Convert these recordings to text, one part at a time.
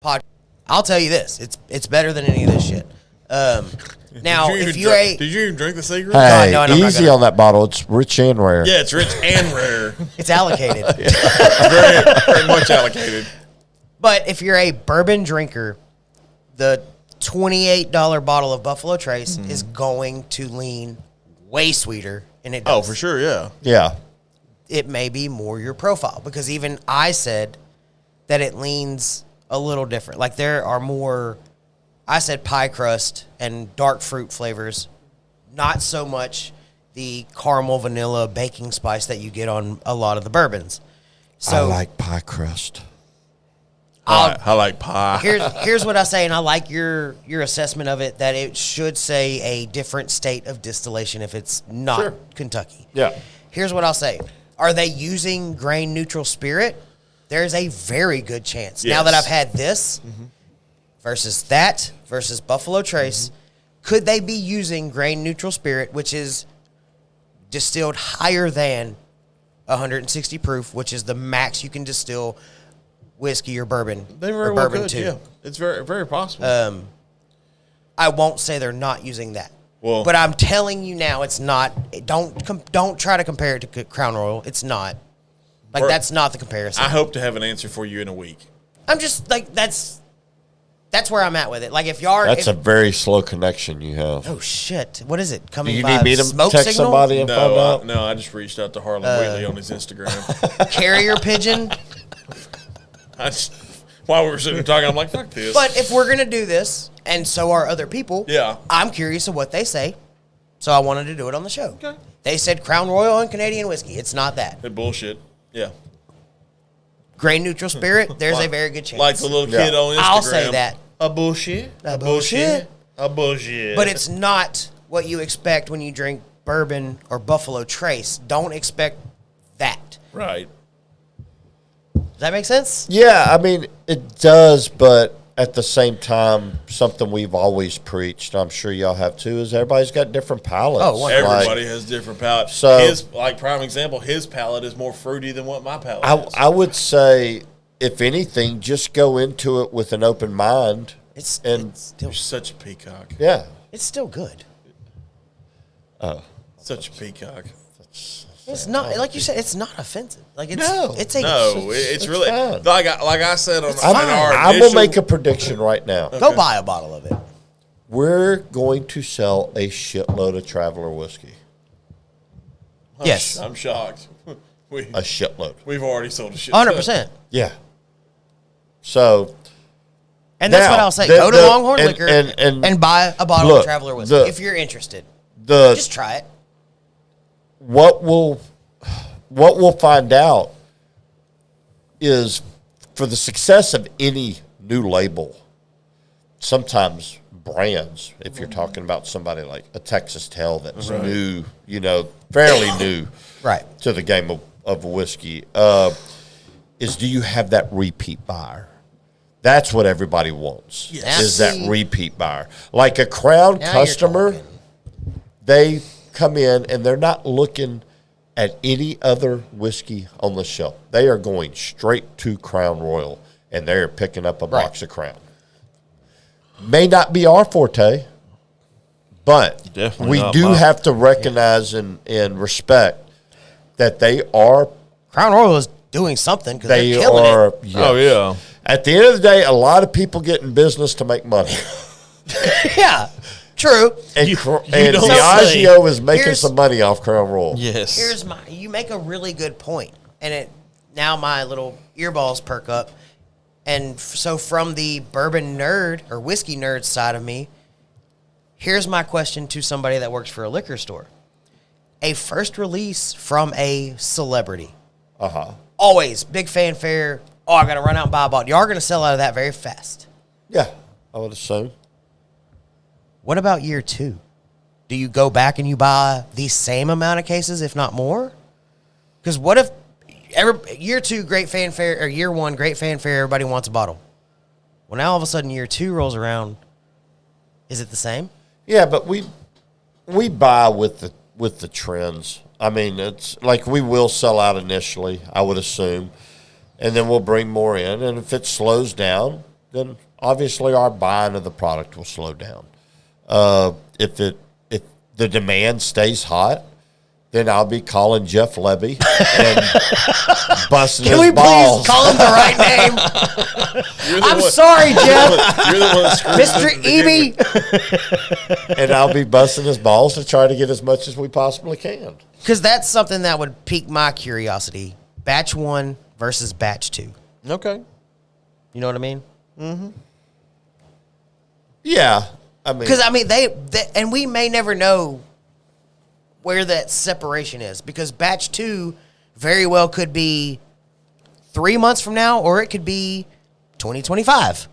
pod. I'll tell you this: it's better than any of this shit. Now, did you even drink the secret? Hey, God, no, and I'm easy on that bottle. It's rich and rare. Yeah, it's rich and rare. It's allocated. Very much allocated. But if you're a bourbon drinker, the $28 bottle of Buffalo Trace is going to lean way sweeter, and it does. Oh, for sure, yeah. Yeah. It may be more your profile, because even I said that it leans a little different. Like, there are more, I said pie crust and dark fruit flavors, not so much the caramel, vanilla, baking spice that you get on a lot of the bourbons. So I like pie crust. I like pie. here's what I say, and I like your assessment of it, that it should say a different state of distillation if it's not Kentucky. Yeah. Here's what I'll say. Are they using grain neutral spirit? There's a very good chance. Yes. Now that I've had this versus that versus Buffalo Trace, could they be using grain neutral spirit, which is distilled higher than 160 proof, which is the max you can distill whiskey or bourbon? They very or well bourbon could, too. yeah. It's very, very possible. I won't say they're not using that. Well, but I'm telling you now, it's not. Don't try to compare it to Crown Royal. It's not. Like, that's not the comparison. I hope to have an answer for you in a week. I'm just like, that's where I'm at with it. Like, if y'all are, That's a very slow connection you have. oh shit, what is it Do coming you by need me to smoke text signal? somebody and find out? No, I just reached out to Harlan Wheatley on his Instagram. Carrier pigeon. While we were sitting there talking, I'm like, fuck this. But if we're gonna do this, and so are other people, Yeah. I'm curious of what they say. So I wanted to do it on the show. Okay. They said Crown Royal and Canadian whiskey. It's not that. That bullshit. Yeah. Grain neutral spirit. There's a very good chance. Like the little kid on Instagram. I'll say that. A bullshit. A bullshit. A bullshit. But it's not what you expect when you drink bourbon or Buffalo Trace. Don't expect that. Right. Does that make sense? Yeah, I mean, it does, but at the same time, something we've always preached, I'm sure y'all have too, is everybody's got different palates. Oh, wonderful. Everybody has different palates. So- his, like, prime example, his palate is more fruity than what my palate is. I would say, if anything, just go into it with an open mind. It's And- still You're such a peacock. Yeah. it's still good. Such a peacock. It's not, like you said, it's not offensive. Like, it's No. it's a No, it's really fine. like I said on fine. our I will initial, make a prediction right now. go buy a bottle of it. We're going to sell a shitload of Traveler whiskey. Yes, I'm shocked. A shitload. We've already sold a shit. 100%. Yeah. So, And that's Now, what I'll say. the- Go to the- Longhorn and- Liquor and- buy a bottle look, of Traveler whiskey if you're interested. the Just try it. what we'll find out is, for the success of any new label, sometimes brands, if you're talking about somebody like a Texas Tale that's new, fairly new Right. to the game of whiskey, is, do you have that repeat buyer? That's what everybody wants, Yes. is that See. repeat buyer. Like a Crown Now you're customer, talking. they come in and they're not looking at any other whiskey on the shelf. They are going straight to Crown Royal, and they're picking up a box of Crown. May not be our forte, but Definitely we not do mine. have to recognize and respect that they are. Crown Royal is doing something because They they're killing are. it. Yes. Oh yeah. At the end of the day, a lot of people get in business to make money, Yeah, true. and You and don't Diageo is making Here's- some money off Crown Royal. Yes. You make a really good point, and now my little earballs perk up. And so from the bourbon nerd or whiskey nerd side of me, here's my question to somebody that works for a liquor store. A first release from a celebrity. Always big fanfare. Oh, I got to run out and buy a bottle. Y'all are going to sell out of that very fast. Yeah, I would assume. What about year 2? Do you go back and you buy the same amount of cases, if not more? Because what if year 2, great fanfare, or year 1, great fanfare, everybody wants a bottle. Well, now all of a sudden year 2 rolls around. Is it the same? Yeah, but we buy with the trends. I mean, it's like we will sell out initially, I would assume, and then we'll bring more in. And if it slows down, then obviously our buying of the product will slow down. If the demand stays hot, then I'll be calling Jeff Levy and busting Can his we balls. please call him the right name? I'm sorry, Jeff. You're the one that screwed Mr. it to begin with. And I'll be busting his balls to try to get as much as we possibly can. Because that's something that would pique my curiosity. Batch 1 versus batch 2. Okay. You know what I mean? Yeah. I mean, Because, I mean, they and we may never know where that separation is. Because batch 2 very well could be 3 months from now, or it could be 2025.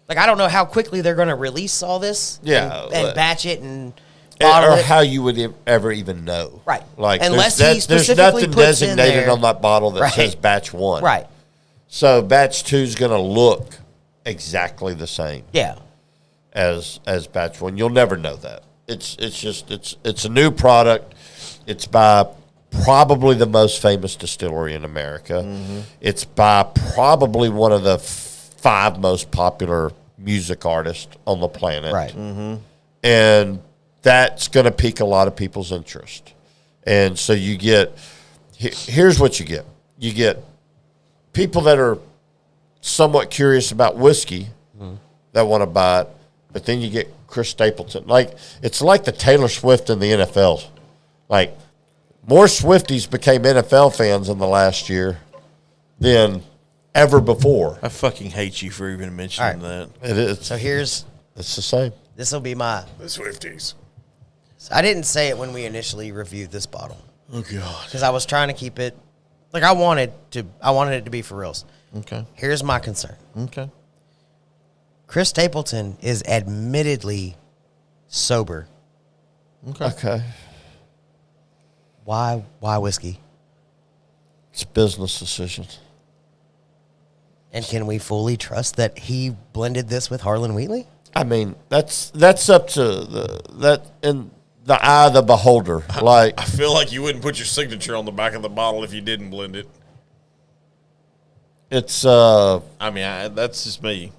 Like, I don't know how quickly they're going to release all this. Yeah, And batch it and bottle or it. how you would ever even know. Right. Like, Unless there's, he there's specifically nothing puts in designated there- on that bottle that Right. says batch 1. Right. So batch 2 is going to look exactly the same Yeah. as batch 1. You'll never know that. It's a new product. It's by probably the most famous distillery in America. It's by probably one of the 5 most popular music artists on the planet. Right. And that's going to pique a lot of people's interest. And so you get, here's what you get. You get people that are somewhat curious about whiskey that want to buy it, but then you get Chris Stapleton. Like, it's like the Taylor Swift in the NFL. Like, more Swifties became NFL fans in the last year than ever before. I fucking hate you for even mentioning that. It is. So here's, It's the same. this will be my, The Swifties. I didn't say it when we initially reviewed this bottle. Oh, God. Because I was trying to keep it, like I wanted it to be for reals. Okay. Here's my concern. Okay. Chris Stapleton is admittedly sober. Okay. Why whiskey? It's a business decision. And can we fully trust that he blended this with Harlan Wheatley? I mean, that's up to in the eye of the beholder. Like, I feel like you wouldn't put your signature on the back of the bottle if you didn't blend it. it's I mean, that's just me.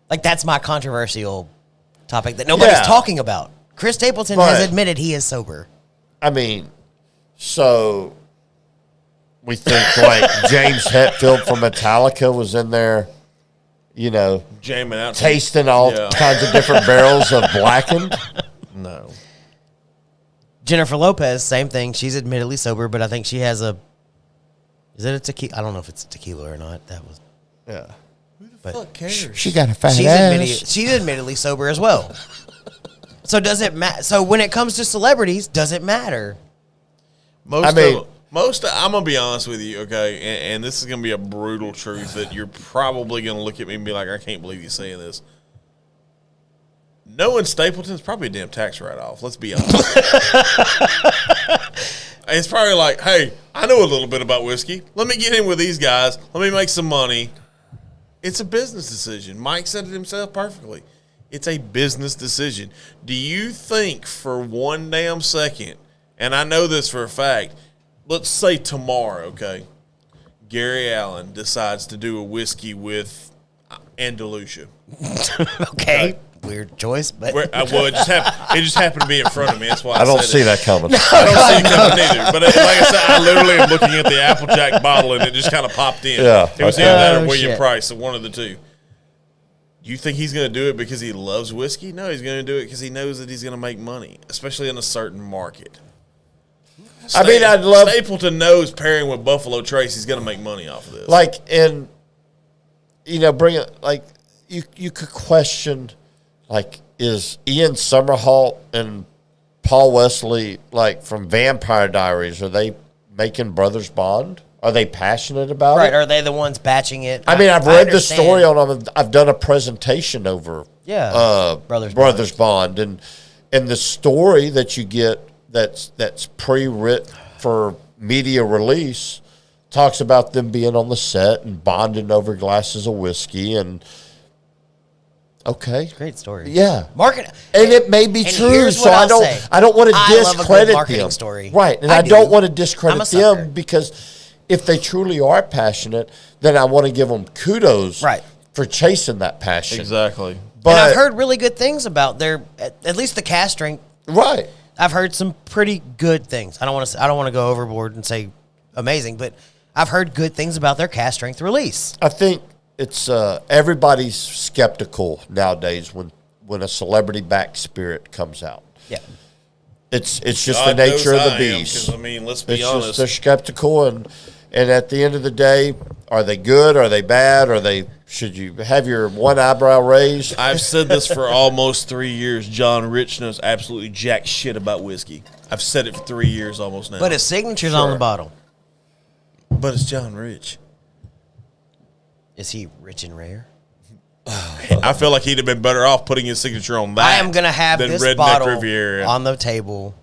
Like, that's my controversial topic that nobody's Yeah. talking about. Chris Stapleton Right. has admitted he is sober. I mean, so we think like James Hetfield from Metallica was in there, you know, Jamming out. tasting all Yeah. kinds of different barrels of blackened. No. Jennifer Lopez, same thing. She's admittedly sober, but I think she has a. Is it a tequila? I don't know if it's a tequila or not. That was. Yeah. But Fuck cares? She got a fat she's admittedly sober as well. So does it matter? So when it comes to celebrities, does it matter? I'm gonna be honest with you, okay, and this is gonna be a brutal truth that you're probably gonna look at me and be like, I can't believe you're saying this. Knowing Stapleton's probably a damn tax write-off. Let's be honest. It's probably like, hey, I know a little bit about whiskey. Let me get in with these guys. Let me make some money. It's a business decision. Mike said it himself perfectly. It's a business decision. Do you think for one damn second, and I know this for a fact, let's say tomorrow, okay, Gary Allen decides to do a whiskey with Andalusia. Okay, weird choice, but Well, it just happened to be in front of me. That's why I don't said see it. that coming. I don't see it coming either. But like I said, I literally am looking at the Applejack bottle and it just kind of popped in. Yeah. It was either that or Oh, William shit. Price, so one of the two. Do you think he's going to do it because he loves whiskey? No, he's going to do it because he knows that he's going to make money, especially in a certain market. I mean, I'd love Stapleton knows pairing with Buffalo Trace, he's going to make money off of this. like, and you know, bring it like you could question, like, is Ian Somerhalder and Paul Wesley, like from Vampire Diaries, are they making Brothers Bond? Are they passionate about right? it? Are they the ones batching it? I mean, I've read the understand. story on them. I've done a presentation over Brothers Bond, and the story that you get that's pre-written for media release talks about them being on the set and bonding over glasses of whiskey and okay, Great story. yeah, Market, and it may be and true. here's So what I I'll say. don't want to I love a good discredit marketing them, story. right? And I I do. don't want to I'm discredit a sucker. them because if they truly are passionate, then I want to give them kudos Right. for chasing that passion. Exactly. But and I've heard really good things about their, at least the cast strength. right. I've heard some pretty good things. I don't want to go overboard and say amazing, but I've heard good things about their cast strength release. I think it's everybody's skeptical nowadays when a celebrity backed spirit comes out. Yeah. It's just God the nature knows of the I am, beast. 'cause, I mean, let's be It's honest. just they're skeptical, and at the end of the day, are they good? Are they bad? Should you have your one eyebrow raised? I've said this for almost 3 years. John Rich knows absolutely jack shit about whiskey. I've said it for 3 years almost now. But his signature's on Sure. the bottle. But it's John Rich. Is he rich and rare? I feel like he'd have been better off putting his signature on that. I am going to have than this Redneck bottle Riviera. on the table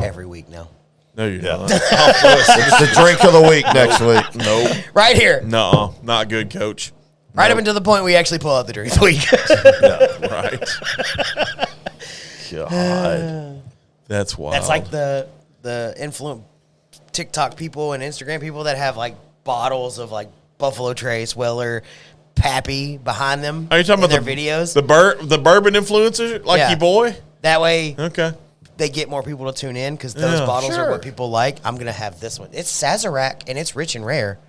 every week now. No, you're not. It's the drink of the week next week. Nope. Right here. No, not good, Coach. Right up until the point we actually pull out the drink of the week. Right. God. That's wild. That's like the influent TikTok people and Instagram people that have like bottles of like Buffalo Trace, Weller, Pappy behind them. Are you talking in about their videos? The bourbon influencer, like Yeah. you boy? That way Okay. they get more people to tune in because those Yeah, bottles are sure. what people like. I'm gonna have this one. It's Sazerac and it's rich and rare.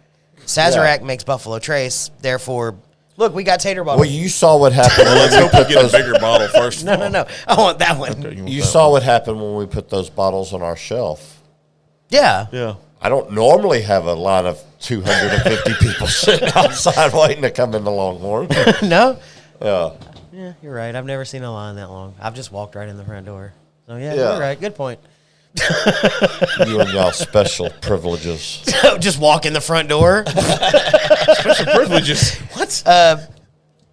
Sazerac makes Buffalo Trace. Therefore, look, we got tater bottles. Well, you saw what happened when Let's we hope you put get a those. bigger bottle first. no, no, no. I want that one. You saw what happened when we put those bottles on our shelf. Yeah. Yeah. I don't normally have a line of 250 people sitting outside waiting to come into Longhorn. No. Yeah. Yeah, you're right. I've never seen a line that long. I've just walked right in the front door. So yeah, Yeah. you're right. Good point. You and y'all special privileges. Just walk in the front door. Special privileges. What?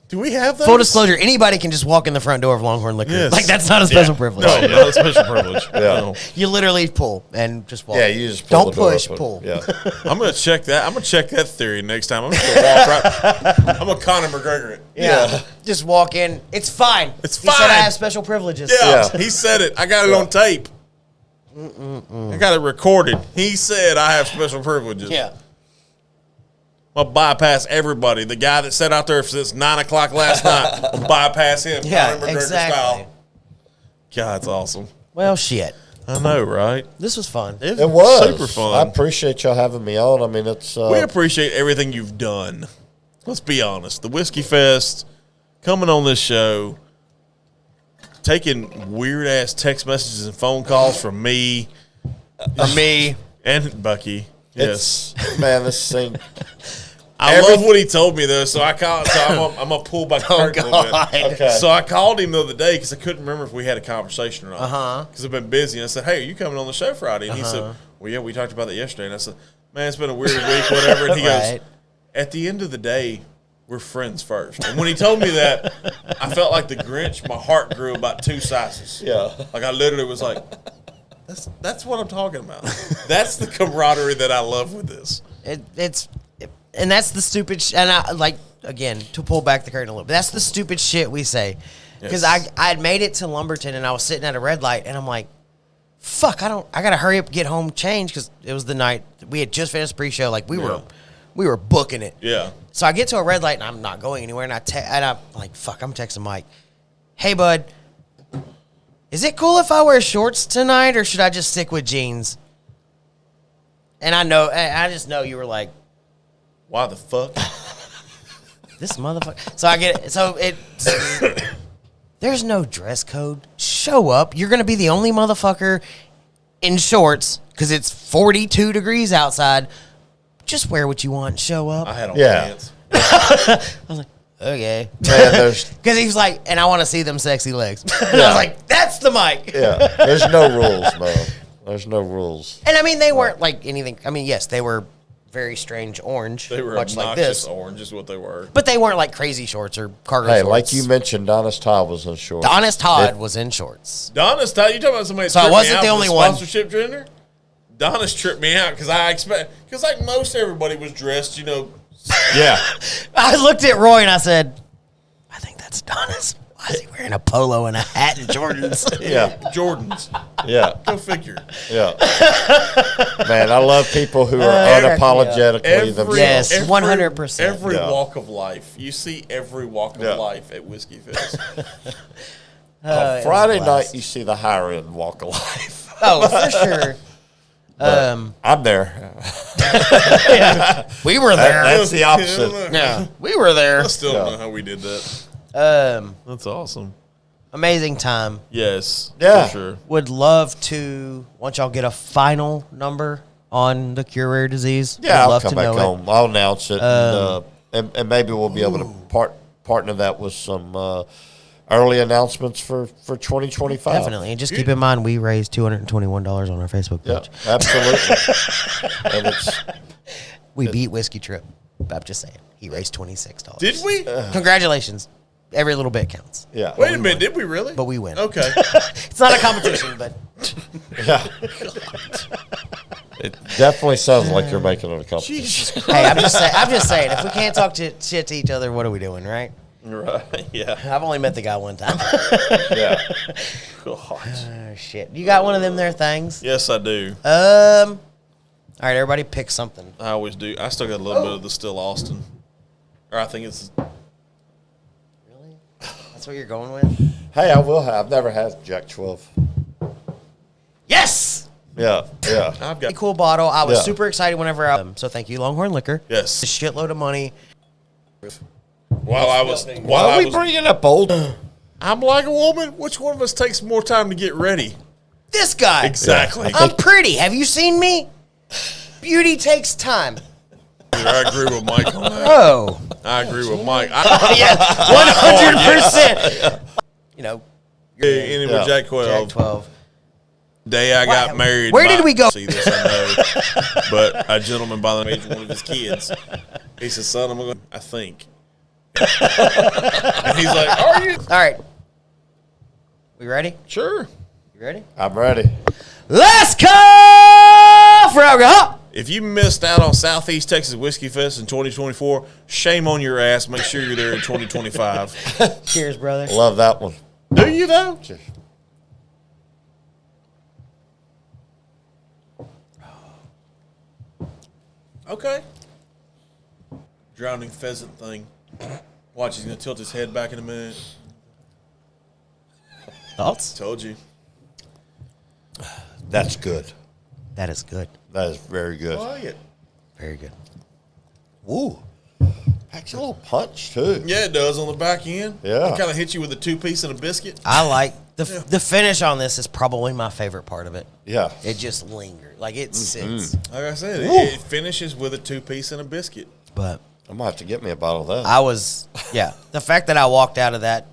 Do we have those? Full disclosure: anybody can just walk in the front door of Longhorn Liquor. Yes. Like that's not a special privilege. No, not a special privilege. Yeah. No. You literally pull and just walk. Yeah, you just pull don't the door push, open. pull. Yeah. I'm gonna check that. I'm gonna check that theory next time. I'm just gonna walk right. I'm gonna Conor McGregor it. Yeah. Just walk in. It's fine. It's He said I fine. have special privileges. Yeah, Yeah. he said it. I got it on tape. I got it recorded. He said I have special privileges. Yeah. I'll bypass everybody. The guy that sat out there since 9 o'clock last night, I'll bypass him. Yeah, Conor McGregor exactly. style. God, it's awesome. Well, shit. I know, right? This was fun. It's It was super fun. I appreciate y'all having me on. I mean, it's We appreciate everything you've done. Let's be honest. The Whiskey Fest, coming on this show, taking weird ass text messages and phone calls from me For me. and Bucky. Yes. it's man, this thing. I love what he told me though, so I called. So I'm gonna pull back the Oh, curtain a little bit. God. Okay. So I called him the other day because I couldn't remember if we had a conversation or not. Uh-huh. Because I've been busy, and I said, "Hey, are you coming on the show Friday?" And he said, "Well, yeah, we talked about that yesterday." And I said, "Man, it's been a weird week, whatever." And he Right. goes, "At the end of the day, we're friends first." And when he told me that, I felt like the Grinch. My heart grew about 2 sizes. Yeah. Like I literally was like, "That's what I'm talking about. That's the camaraderie that I love with this." And that's the stupid and I like again to pull back the curtain a little bit. That's the stupid shit we say because Yes. I had made it to Lumberton and I was sitting at a red light and I'm like, fuck, I gotta hurry up, get home, change because it was the night we had just finished pre-show. Like we were booking it. Yeah. So I get to a red light and I'm not going anywhere and I'm like, fuck, I'm texting Mike. Hey bud, is it cool if I wear shorts tonight or should I just stick with jeans? And I just know you were like, Why the fuck? this motherfucker. There's no dress code. Show up. You're going to be the only motherfucker in shorts because it's 42 degrees outside. Just wear what you want and show up. I had on Yeah. pants. Okay. Man, there's Because he was like, and I want to see them sexy legs. And I Yeah. was like, that's the mic. yeah. There's no rules, man. There's no rules. And I mean, they weren't like anything. I mean, yes, they were very strange orange, They were much like obnoxious this. orange is what they were. But they weren't like crazy shorts or cargo Hey, shorts. like you mentioned, Donna's Todd was in shorts. The Honest Todd was in shorts. Donna's you talking about somebody? So I tripped me wasn't out the for only one. Sponsorship dinner. Donna's tripped me out because like most everybody was dressed, Yeah. I looked at Roy and I said, I think that's Donna's. Why is he wearing a polo and a hat and Jordans? Yeah. Jordans. Yeah. Go figure. Yeah. Man, I love people who are unapologetically themselves. Yes. 100%. Every Yeah. walk of life. You see every walk of Yeah. life at Whiskey Fest. On Friday night, you see the higher end walk of life. Oh, for sure. I'm there. We were there. That's the opposite. Yeah, we were there. I still don't know how we did that. That's awesome. Amazing time. Yes. Yeah. For sure. Would love to, once y'all get a final number on the cure rare disease. Yeah, would I'll love come to back know home. I'll announce it, and maybe we'll be able to partner that with some early announcements for 2025. Definitely. And just keep in mind, we raised $221 on our Facebook Yeah, page. absolutely. And it's We beat Whiskey Trip. I'm just saying. He raised $26. Did we? Congratulations. Every little bit counts. yeah. Wait a minute. Did we really? But we win. Okay. It's not a competition, but Yeah. It definitely sounds like you're making it a competition. Jesus Christ. hey, I'm just saying, if we can't talk shit to each other, what are we doing, right? Right. Yeah. I've only met the guy one time. Yeah. God. Oh, shit. You got one of them there things? Yes, I do. All right, everybody pick something. I always do. I still got a little bit of the Still Austin. Or I think it's. Really? That's what you're going with? Hey, I will have. I've never had Jack 12. Yes! Yeah. Yeah. I've Pretty got. cool bottle. I was Yeah. super excited whenever so thank you, Longhorn Liquor. Yes. A shitload of money. While I was. Why While are I we was. bringing up old? I'm like a woman. Which one of us takes more time to get ready? This guy. Exactly. I'm pretty. Have you seen me? Beauty takes time. I agree with Mike on that. Oh. I agree with Mike. Yeah, 100%. You know, Ending with Jack 12. Jack 12. Day I got Wow. married. Where did we go? See this, I know. But a gentleman by the name of one of his kids, he said, "Son, I'm going. I think." And he's like, "Are you All right. We ready? sure?" You ready? I'm ready. Let's go for alcohol. If you missed out on Southeast Texas Whiskey Fest in 2024, shame on your ass. Make sure you're there in 2025. Cheers, brother. Love that one. Do you though? Cheers. Okay. Drowning pheasant thing. Watch, he's gonna tilt his head back in a minute. Thoughts? Told you. That's good. That is good. That is very good. I like it. Very good. Ooh. Packs a little punch, too. Yeah, it does on the back end. Yeah. It kind of hits you with a 2-piece and a biscuit. I like the finish on this is probably my favorite part of it. Yeah. It just lingers. Like it Mm-hmm. sits. Like I said, it finishes with a 2-piece and a biscuit. But I'm going to have to get me a bottle of that. I was, yeah. The fact that I walked out of that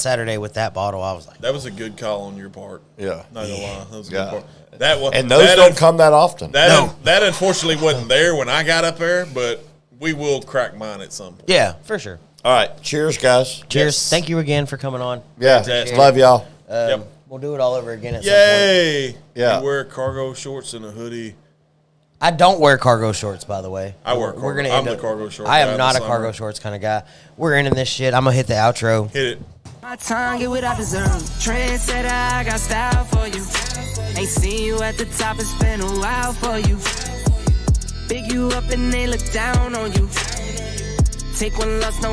Saturday with that bottle, I was like, That was a good call on your part. Yeah. Not gonna lie. That was a Yeah. good part. That was, And those don't come that often. That unfortunately wasn't there when I got up there, but we will crack mine at some point. yeah, for sure. All right. Cheers, guys. Cheers. Yes. Thank you again for coming on. Yeah. Fantastic. Love y'all. Yep. We'll do it all over again at some point. Yay! Yeah. You wear cargo shorts and a hoodie. I don't wear cargo shorts, by the way. I wear We're cargo- gonna I'm end the up- cargo short I guy in am the not a summer. cargo shorts kind of guy. We're ending this shit. I'm gonna hit the outro. Hit it. My tongue, get what I deserve. Trendsetter, I got style for you. Ain't seen you at the top, it's been a while for you. Big you up and they look down on you. Take one loss, no